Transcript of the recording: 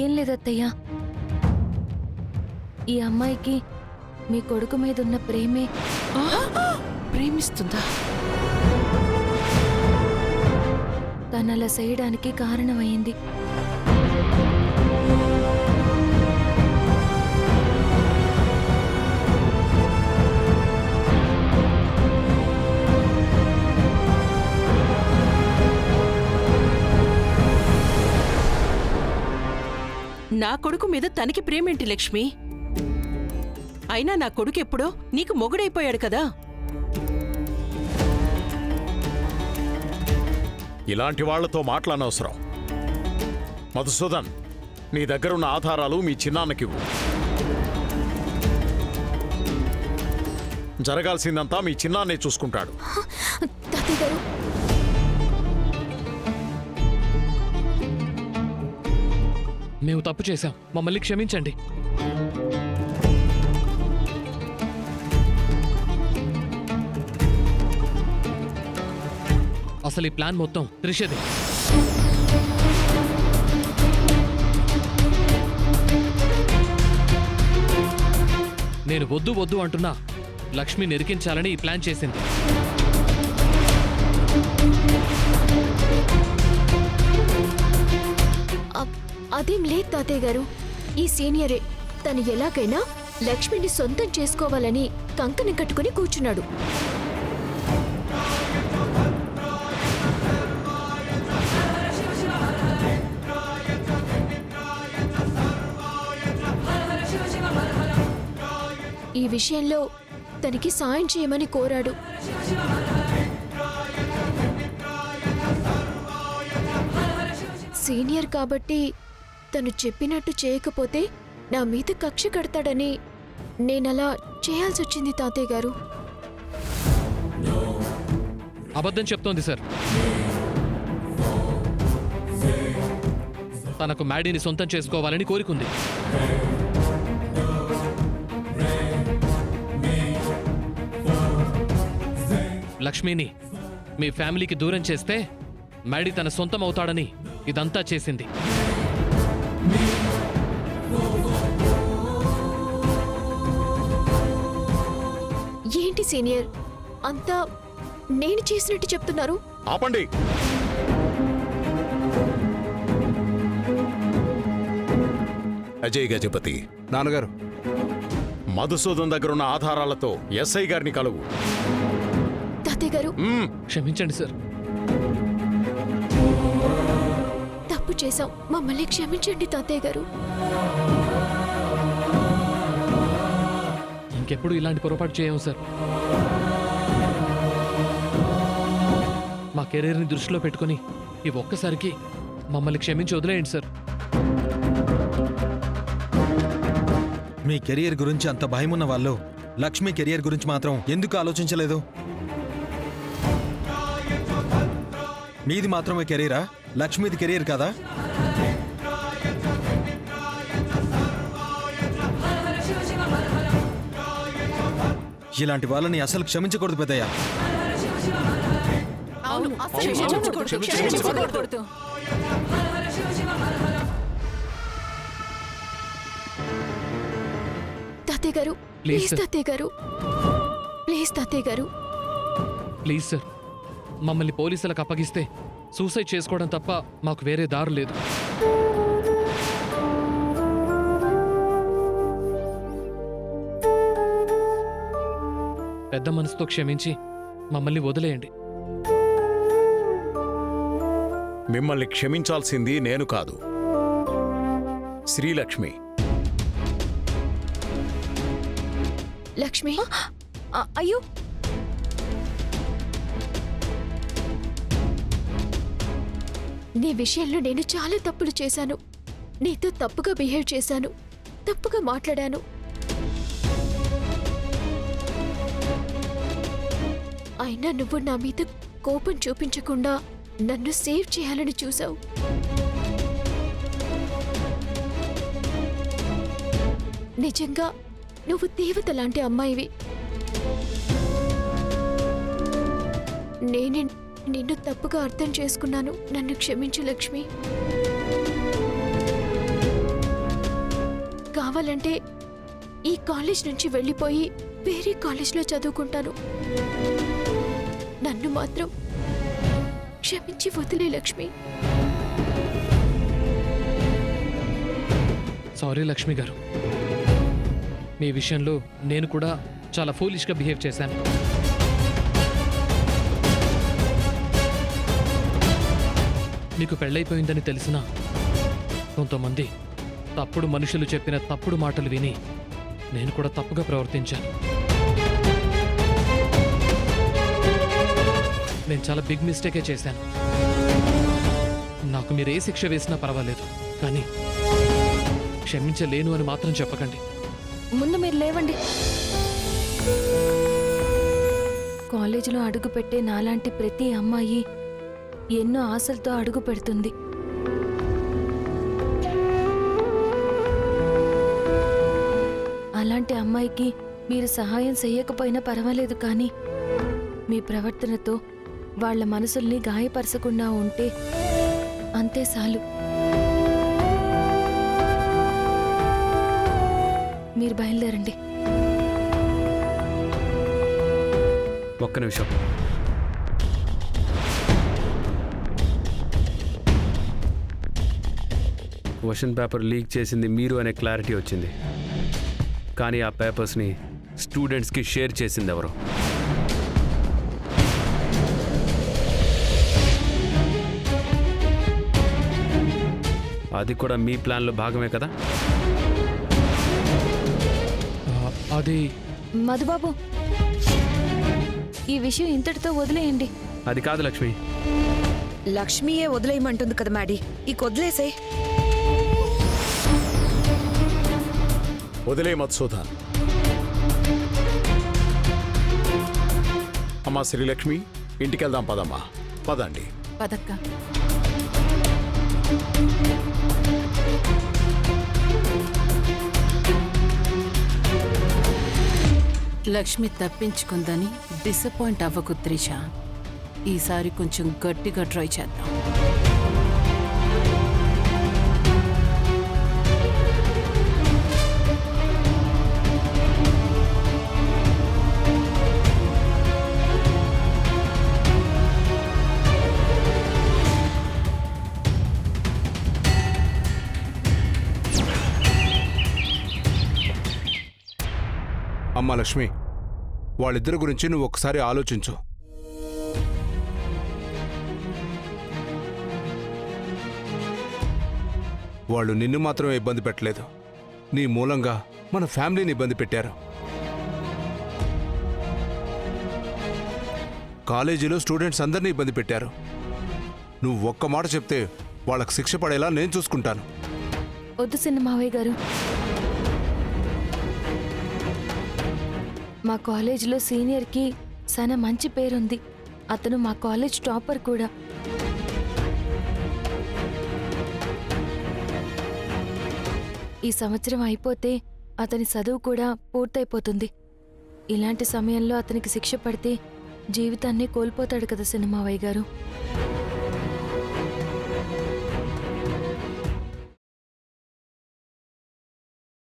ఏం లేదత్తయ్యా, ఈ అమ్మాయికి మీ కొడుకు మీదున్న ప్రేమే ప్రేమిస్తుందా? తనలా చేయడానికి కారణమైంది. నా కొడుకు మీద తనకి ప్రేమేంటి లక్ష్మి? అయినా నా కొడుకు ఎప్పుడో నీకు మొగుడైపోయాడు కదా. ఇలాంటి వాళ్లతో మాట్లాడనవసరం. మధుసూదన్, నీ దగ్గరున్న ఆధారాలు మీ చిన్నాన్నకివ్వు. జరగాల్సిందంతా మీ చిన్నాన్నే చూసుకుంటాడు. తాతయ్య గారు, మేము తప్పు చేశాం, మమ్మల్ని క్షమించండి. అసలు ఈ ప్లాన్ మొత్తం త్రిషదే. నేను వద్దు వద్దు అంటున్నా లక్ష్మిని ఇరికించాలని ఈ ప్లాన్ చేసింది. అదేం లేదు తాతయ్య గారు, ఈ సీనియరే తను ఎలాగైనా లక్ష్మిని సొంతం చేసుకోవాలని కంకణం కట్టుకుని కూర్చున్నాడు. ఈ విషయంలో తనకి సాయం చేయమని కోరాడు. సీనియర్ కాబట్టి తను చెప్పినట్టు చేయకపోతే నా మీద కక్ష కడతాడని నేనలా చేయాల్సొచ్చింది తాతయ్య గారు. అబద్ధం చెప్తోంది సార్. తనకు మ్యాడీని సొంతం చేసుకోవాలని కోరుకుంది. లక్ష్మిని మీ ఫ్యామిలీకి దూరం చేస్తే మ్యాడీ తన సొంతం అవుతాడని ఇదంతా చేసింది. ఏంటి సీనియర్, అంతా నేను చేసినట్టు చెప్తున్నారు? ఆపండి. అజయ్ గజపతి, నాన్నగారు, మధుసూదన్ దగ్గరున్న ఆధారాలతో ఎస్ఐ గారిని కలువు. తాతయ్య గారు, క్షమించండి సార్. తప్పు చేశాం, మమ్మల్ని క్షమించండి తాతయ్య గారు. ఇంకెప్పుడు ఇలాంటి పొరపాటు చేయము సార్. మా కెరీర్ని దృష్టిలో పెట్టుకుని ఈ ఒక్కసారికి మమ్మల్ని క్షమించి వదిలేయండి సార్. మీ కెరియర్ గురించి అంత భయమున్న వాళ్ళు లక్ష్మి కెరియర్ గురించి మాత్రం ఎందుకు ఆలోచించలేదు? మీది మాత్రమే కెరీరా, లక్ష్మిది కెరియర్ కదా? ఇలాంటి వాళ్ళని అసలు క్షమించకూడదు పెద్దయ్య. తాతయ్య గారు, ప్లీజ్ తాతయ్య గారు, ప్లీజ్ తాతయ్య గారు. ప్లీజ్ సార్, మమ్మల్ని పోలీసులకు అప్పగిస్తే సూసైడ్ చేసుకోవడం తప్ప మాకు వేరే దారి లేదు. పెద్ద మనసుతో క్షమించి మమ్మల్ని వదిలేయండి. మిమ్మల్ని క్షమించాల్సింది నేను కాదు, శ్రీలక్ష్మి. లక్ష్మి, అయ్యో, నీ విషయంలో నేను చాలా తప్పులు చేశాను. నీతో తప్పుగా బిహేవ్ చేశాను, తప్పుగా మాట్లాడాను. అయినా నువ్వు నా మీద కోపం చూపించకుండా నన్ను సేవ్ చేయాలని చూసావు. నిజంగా నువ్వు దేవత లాంటి అమ్మాయివి. నేనే నిన్ను తప్పుగా అర్థం చేసుకున్నాను. నన్ను క్షమించు లక్ష్మి. కావాలంటే ఈ కాలేజ్ నుంచి వెళ్ళిపోయి వేరే కాలేజ్లో చదువుకుంటాను. నన్ను మాత్రం క్షమించి వదిలే లక్ష్మి. సారీ లక్ష్మి గారు, మీ విషయంలో నేను కూడా చాలా ఫూలిష్గా బిహేవ్ చేశాను. మీకు పెళ్ళైపోయిందని తెలిసినా కొంతమంది తప్పుడు మనుషులు చెప్పిన తప్పుడు మాటలు విని నేను కూడా తప్పుగా ప్రవర్తించాను. నేను చాలా బిగ్ మిస్టేకే చేశాను. నాకు మీరు ఏ శిక్ష వేసినా పర్వాలేదు, కానీ క్షమించలేను అని మాత్రం చెప్పకండి. ముందు మీరు లేవండి. కాలేజీలో అడుగు పెట్టే నాలాంటి ప్రతి అమ్మాయి ఎన్నో ఆశలతో అడుగు పెడుతుంది. అలాంటి అమ్మాయికి మీరు సహాయం చెయ్యకపోయినా పర్వాలేదు, కానీ మీ ప్రవర్తనతో వాళ్ళ మనసుల్ని గాయపరచకుండా ఉంటే అంతే చాలు. మీరు బయలుదేరండి. ఒక్క నిమిషం. క్వశ్చన్ పేపర్ లీక్ చేసింది మీరు అనే క్లారిటీ వచ్చింది, కానీ ఆ పేపర్స్ని స్టూడెంట్స్కి షేర్ చేసింది ఎవరు? అది కూడా మీ ప్లాన్లో భాగమే కదా? అది మధుబాబు, ఈ విషయం ఇంతటితో వదిలేయండి. అది కాదు లక్ష్మి. లక్ష్మియే వదిలేయమంటుంది కదా మ్యాడీ, ఇక వదిలేసే. వదిలే మధుసూదన్. అమ్మా శ్రీలక్ష్మి, ఇంటికెళ్దాం పదమ్మా. పదండి. పదక్క. లక్ష్మి తప్పించుకుందని డిసప్పాయింట్ అవ్వకు త్రిష. ఈసారి కొంచెం గట్టిగా ట్రై చేద్దాం. అమ్మా లక్ష్మి, వాళ్ళిద్దరి గురించి నువ్వు ఒకసారి ఆలోచించు. వాళ్ళు నిన్ను మాత్రమే ఇబ్బంది పెట్టలేదు, నీ మూలంగా మన ఫ్యామిలీని ఇబ్బంది పెట్టారు. కాలేజీలో స్టూడెంట్స్ అందరినీ ఇబ్బంది పెట్టారు. నువ్వు ఒక్క మాట చెప్తే వాళ్ళకి శిక్ష పడేలా నేను చూసుకుంటాను. వద్దు సినిమావయ్య గారు. మా కాలేజీలో సీనియర్కి చాలా మంచి పేరుంది. అతను మా కాలేజ్ టాపర్ కూడా. ఈ సంవత్సరం అయిపోతే అతని చదువు కూడా పూర్తయిపోతుంది. ఇలాంటి సమయంలో అతనికి శిక్ష పడితే జీవితాన్ని కోల్పోతాడు కదా సినిమావయ్య గారు.